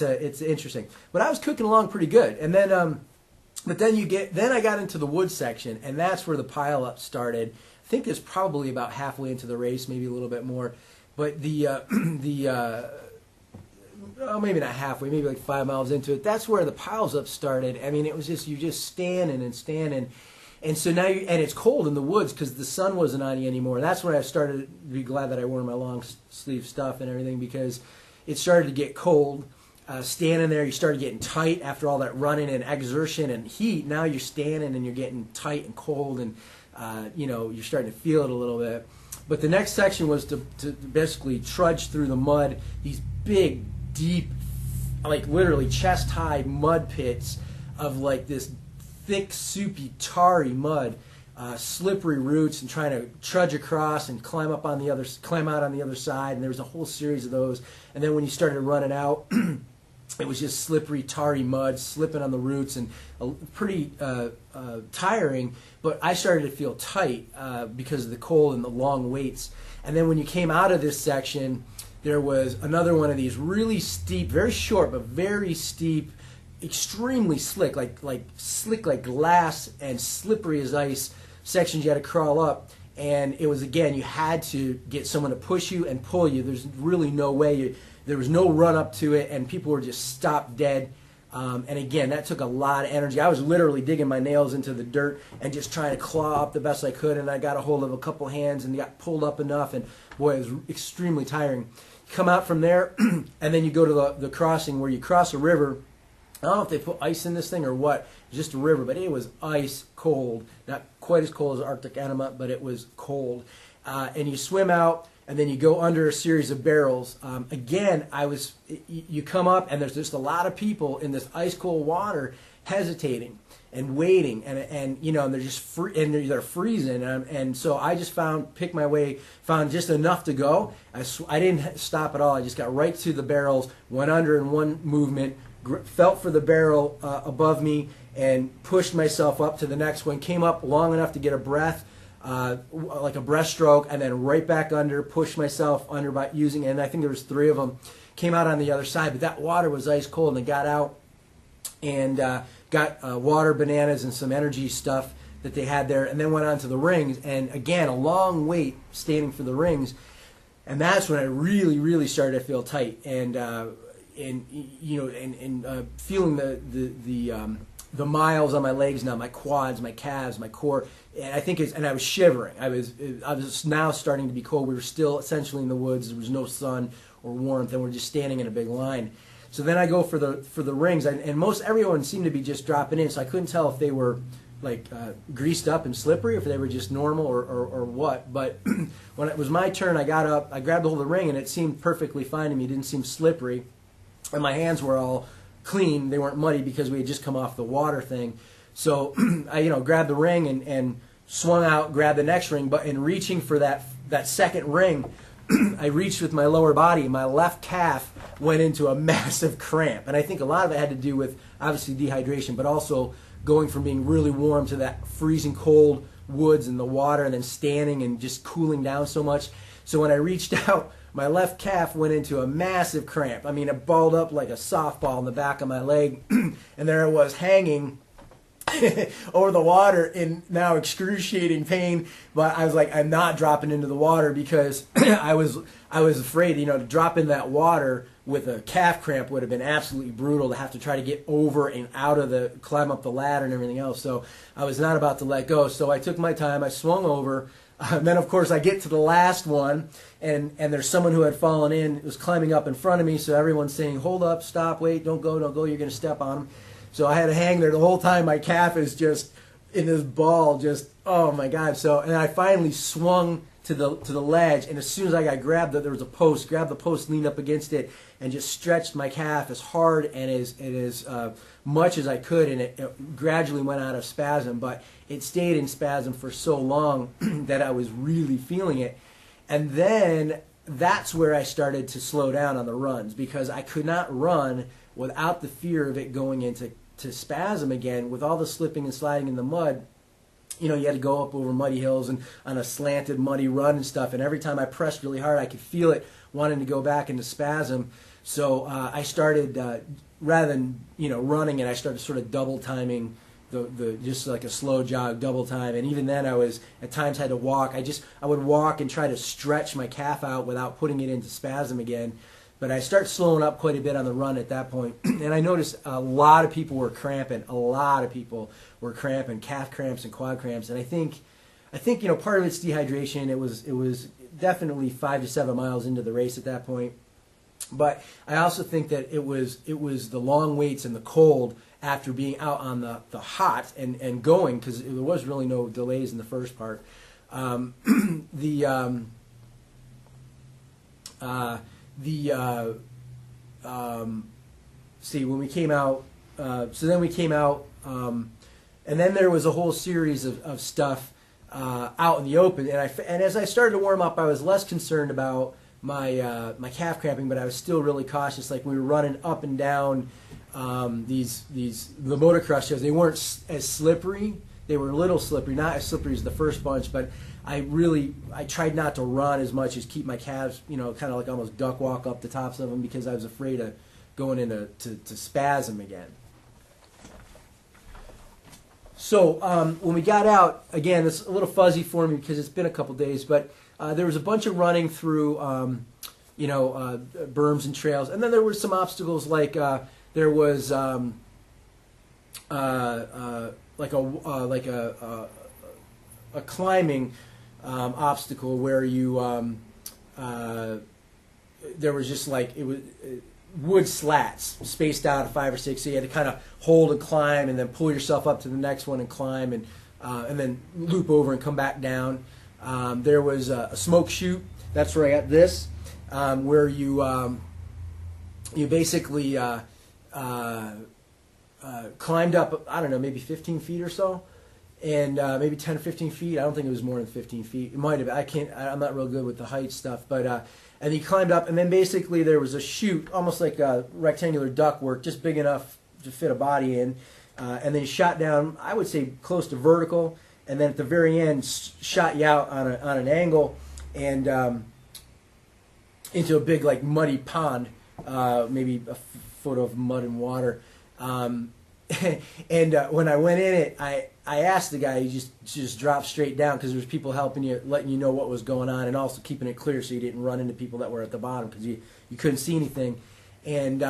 it's interesting. But I was cooking along pretty good, and then but then I got into the wood section, and that's where the pile up started. I think it's probably about halfway into the race, maybe a little bit more. But oh, maybe not halfway, maybe like 5 miles into it. That's where the piles up started. I mean, it was just, you just standing and standing. And so now, and it's cold in the woods because the sun wasn't on you anymore. And that's when I started to be glad that I wore my long sleeve stuff and everything, because it started to get cold. Standing there, you started getting tight after all that running and exertion and heat. Now you're standing and you're getting tight and cold, and you're starting to feel it a little bit. But the next section was to basically trudge through the mud, these big, deep, like literally chest-high mud pits of like this thick, soupy, tarry mud, slippery roots, and trying to trudge across and climb out on the other side. And there was a whole series of those. And then when you started running out, it was just slippery, tarry mud, slipping on the roots, and pretty tiring. But I started to feel tight because of the cold and the long waits. And then when you came out of this section, there was another one of these really steep, very short, but very steep, extremely slick, like glass and slippery as ice sections you had to crawl up. And it was, again, you had to get someone to push you and pull you. There's really no way. There was no run up to it, and people were just stopped dead. And again, that took a lot of energy. I was literally digging my nails into the dirt and just trying to claw up the best I could, and I got a hold of a couple hands and got pulled up enough, and boy, it was extremely tiring. You come out from there, and then you go to the crossing where you cross a river. I don't know if they put ice in this thing or what. It was just a river, but it was ice cold. Not quite as cold as Arctic enema, but it was cold. And you swim out, and then you go under a series of barrels. Again, you come up, and there's just a lot of people in this ice cold water hesitating and waiting, and they're just and they're freezing. And so I just picked my way, found just enough to go. I didn't stop at all. I just got right to the barrels, went under in one movement, felt for the barrel above me, and pushed myself up to the next one. Came up long enough to get a breath, like a breaststroke, and then right back under, pushed myself under by using, and I think there was 3 of them. Came out on the other side, but that water was ice cold, and I got out and got water, bananas, and some energy stuff that they had there, and then went on to the rings. And again, a long wait standing for the rings, and that's when I really, really started to feel tight, and feeling the miles on my legs now, my quads, my calves, my core, and I was shivering. I was now starting to be cold. We were still essentially in the woods. There was no sun or warmth, and we're just standing in a big line. So then I go for the rings, and most everyone seemed to be just dropping in. So I couldn't tell if they were like greased up and slippery, or if they were just normal or what. But when it was my turn, I got up, I grabbed a hold of the ring, and it seemed perfectly fine to me. It didn't seem slippery. And my hands were all clean. They weren't muddy because we had just come off the water thing. So I grabbed the ring and swung out, grabbed the next ring. But in reaching for that second ring, I reached with my lower body. My left calf went into a massive cramp. And I think a lot of it had to do with, obviously, dehydration, but also going from being really warm to that freezing cold woods and the water, and then standing and just cooling down so much. So when I reached out, my left calf went into a massive cramp. I mean, it balled up like a softball in the back of my leg, and there it was hanging over the water in now excruciating pain. But I was like, I'm not dropping into the water, because I was afraid, to drop in that water with a calf cramp would have been absolutely brutal, to have to try to get over and out of climb up the ladder and everything else. So I was not about to let go. So I took my time. I swung over. And then, of course, I get to the last one, and there's someone who had fallen in, was climbing up in front of me, so everyone's saying, hold up, stop, wait, don't go, you're going to step on him. So I had to hang there the whole time. My calf is just in this ball, just, oh my God. So, and I finally swung to the ledge, and as soon as I got grabbed, there was a post, grabbed the post, leaned up against it, and just stretched my calf as hard and as much as I could, and it gradually went out of spasm, but it stayed in spasm for so long that I was really feeling it. And then that's where I started to slow down on the runs, because I could not run without the fear of it going into spasm again. With all the slipping and sliding in the mud, you had to go up over muddy hills and on a slanted muddy run and stuff, and every time I pressed really hard, I could feel it wanting to go back into spasm. So I started, rather than running it, I started sort of double timing the just like a slow jog, double time. And even then, I was at times had to walk. I would walk and try to stretch my calf out without putting it into spasm again. But I start slowing up quite a bit on the run at that point, and I noticed a lot of people were cramping. A lot of people were cramping, calf cramps and quad cramps. And I think part of it's dehydration. It was definitely 5 to 7 miles into the race at that point. But I also think that it was the long waits and the cold after being out on the hot and going, because there was really no delays in the first part. See, when we came out, so then we came out, and then there was a whole series of stuff out in the open, and as I started to warm up, I was less concerned about my calf cramping, but I was still really cautious. Like we were running up and down the motocross shows. They weren't as slippery. They were a little slippery, not as slippery as the first bunch, but I tried not to run as much as keep my calves, kind of like almost duck walk up the tops of them, because I was afraid of going into to spasm again. So when we got out, again, it's a little fuzzy for me because it's been a couple days, but there was a bunch of running through, berms and trails, and then there were some obstacles like there was a climbing obstacle where you there was just like it was wood slats spaced out 5 or 6, so you had to kind of hold and climb and then pull yourself up to the next one and climb and then loop over and come back down. There was a smoke chute. That's where I got this, where you basically climbed up, I don't know, maybe 15 feet or so, and maybe 10 or 15 feet. I don't think it was more than 15 feet. It might have. I'm not real good with the height stuff, but and he climbed up, and then basically there was a chute, almost like a rectangular ductwork, just big enough to fit a body in, and then he shot down, I would say close to vertical, and then at the very end shot you out on an angle and into a big like muddy pond, maybe a foot of mud and water. And when I went in it, I asked the guy, he just dropped straight down, because there was people helping you, letting you know what was going on, and also keeping it clear so you didn't run into people that were at the bottom, because you couldn't see anything. And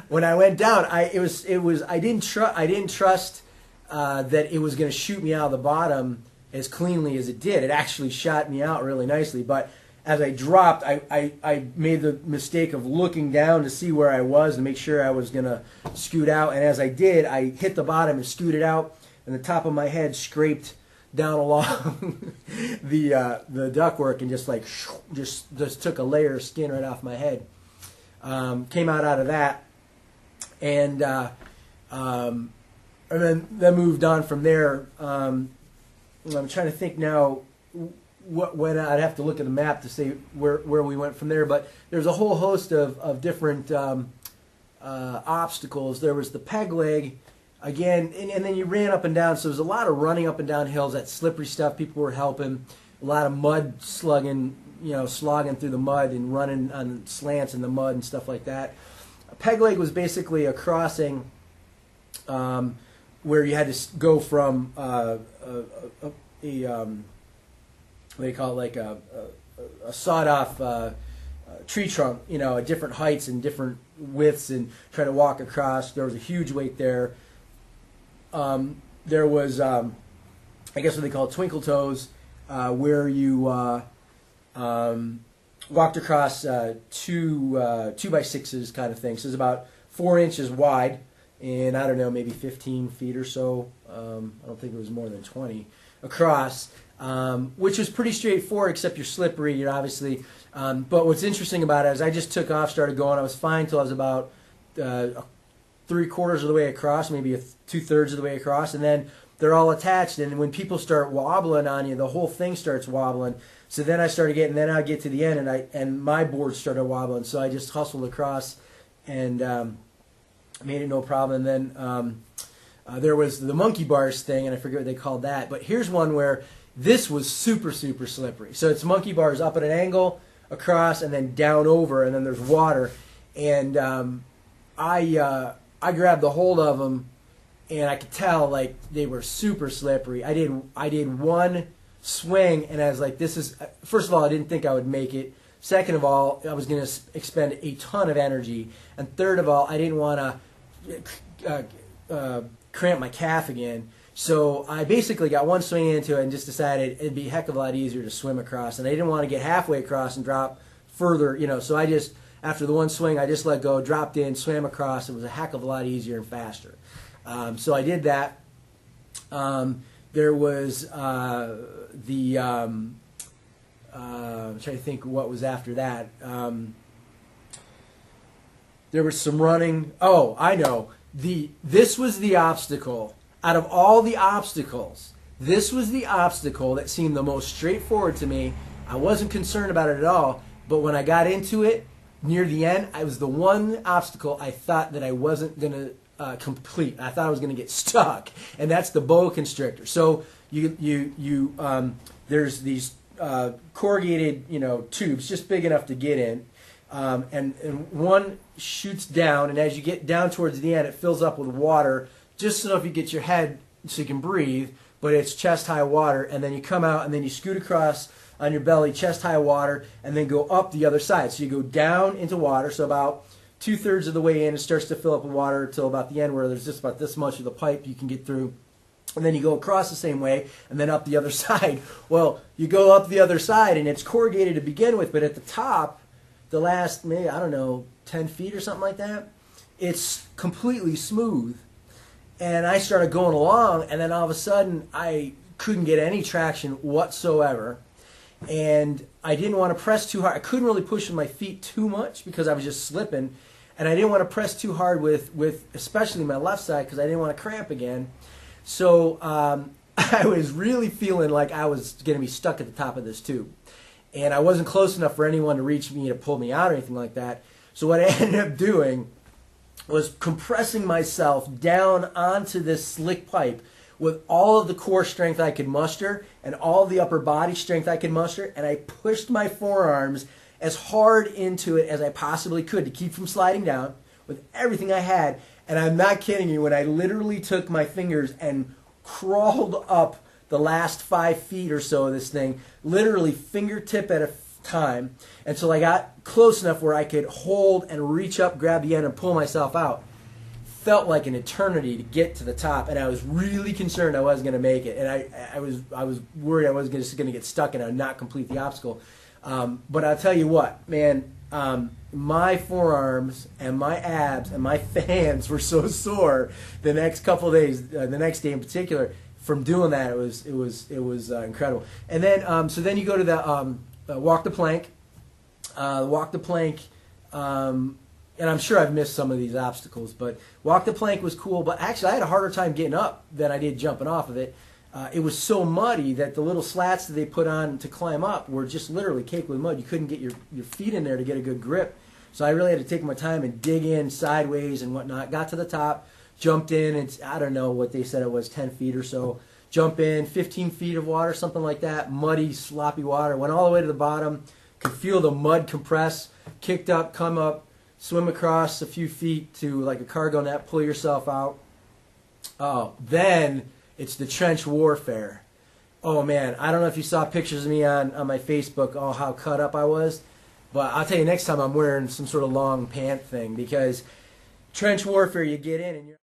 when I went down, I didn't trust that it was going to shoot me out of the bottom as cleanly as it did. It actually shot me out really nicely, but as I dropped, I made the mistake of looking down to see where I was and make sure I was going to scoot out. And as I did, I hit the bottom and scooted out, and the top of my head scraped down along the ductwork and just took a layer of skin right off my head. Came out of that, and then moved on from there. I'm trying to think now. When I'd have to look at the map to say where we went from there, but there's a whole host of different obstacles. There was the peg leg, again, and then you ran up and down, so there was a lot of running up and down hills, that slippery stuff, people were helping, a lot of mud slogging through the mud and running on slants in the mud and stuff like that. A peg leg was basically a crossing where you had to go from what do you call it, like a sawed-off tree trunk, at different heights and different widths, and try to walk across. There was a huge weight there. There was, I guess what they call twinkle toes, where you walked across 2x6s kind of thing. So it's about 4 inches wide, and I don't know, maybe 15 feet or so. I don't think it was more than 20 across. Which was pretty straightforward, except you're slippery, you're obviously. But what's interesting about it is I just took off, started going. I was fine till I was about 3/4 of the way across, maybe 2/3 of the way across, and then they're all attached. And when people start wobbling on you, the whole thing starts wobbling. So then I started getting. Then I get to the end, and my board started wobbling. So I just hustled across, and made it no problem. And then there was the monkey bars thing, and I forget what they called that. But here's one where this was super, super slippery. So it's monkey bars up at an angle, across and then down over, and then there's water. And I grabbed the hold of them, and I could tell like they were super slippery. I did one swing, and I was like, this is, first of all, I didn't think I would make it. Second of all, I was going to expend a ton of energy. And third of all, I didn't want to cramp my calf again. So I basically got one swing into it and just decided it'd be a heck of a lot easier to swim across. And I didn't want to get halfway across and drop further, so I just, after the one swing, I just let go, dropped in, swam across. It was a heck of a lot easier and faster. So I did that. There was I'm trying to think what was after that. There was some running. Oh, I know. This was the obstacle. Out of all the obstacles, this was the obstacle that seemed the most straightforward to me. I wasn't concerned about it at all, but when I got into it, near the end, it was the one obstacle I thought that I wasn't going to complete. I thought I was going to get stuck, and that's the boa constrictor. So there's these corrugated, tubes just big enough to get in, and one shoots down, and as you get down towards the end, it fills up with water, just enough you get your head so you can breathe, but it's chest high water, and then you come out, and then you scoot across on your belly, chest high water, and then go up the other side. So you go down into water, so about 2/3 of the way in, it starts to fill up with water until about the end where there's just about this much of the pipe you can get through. And then you go across the same way, and then up the other side. Well, you go up the other side, and it's corrugated to begin with, but at the top, the last, maybe, 10 feet or something like that, it's completely smooth. And I started going along, and then all of a sudden, I couldn't get any traction whatsoever. And I didn't want to press too hard. I couldn't really push with my feet too much because I was just slipping. And I didn't want to press too hard with especially my left side because I didn't want to cramp again. So I was really feeling like I was going to be stuck at the top of this tube. And I wasn't close enough for anyone to reach me to pull me out or anything like that. So what I ended up doing was compressing myself down onto this slick pipe with all of the core strength I could muster and all of the upper body strength I could muster, and I pushed my forearms as hard into it as I possibly could to keep from sliding down with everything I had. And I'm not kidding you, when I literally took my fingers and crawled up the last 5 feet or so of this thing, literally fingertip at a time, until I got close enough where I could hold and reach up, grab the end, and pull myself out. Felt like an eternity to get to the top, and I was really concerned I wasn't going to make it, and I was worried I was just going to get stuck and I would not complete the obstacle. But I'll tell you what, man, my forearms and my abs and my fans were so sore the next couple of days, the next day in particular, from doing that. It was incredible. And then so then you go to the walk the plank, and I'm sure I've missed some of these obstacles, but walk the plank was cool. But actually, I had a harder time getting up than I did jumping off of it. It was so muddy that the little slats that they put on to climb up were just literally caked with mud. You couldn't get your feet in there to get a good grip. So I really had to take my time and dig in sideways and whatnot. Got to the top, jumped in, and I don't know what they said it was, 10 feet or so. Jump in, 15 feet of water, something like that, muddy, sloppy water. Went all the way to the bottom, could feel the mud compress, kicked up, come up, swim across a few feet to like a cargo net, pull yourself out. Oh, then it's the trench warfare. Oh man, I don't know if you saw pictures of me on my Facebook, how cut up I was. But I'll tell you next time I'm wearing some sort of long pant thing, because trench warfare, you get in and you're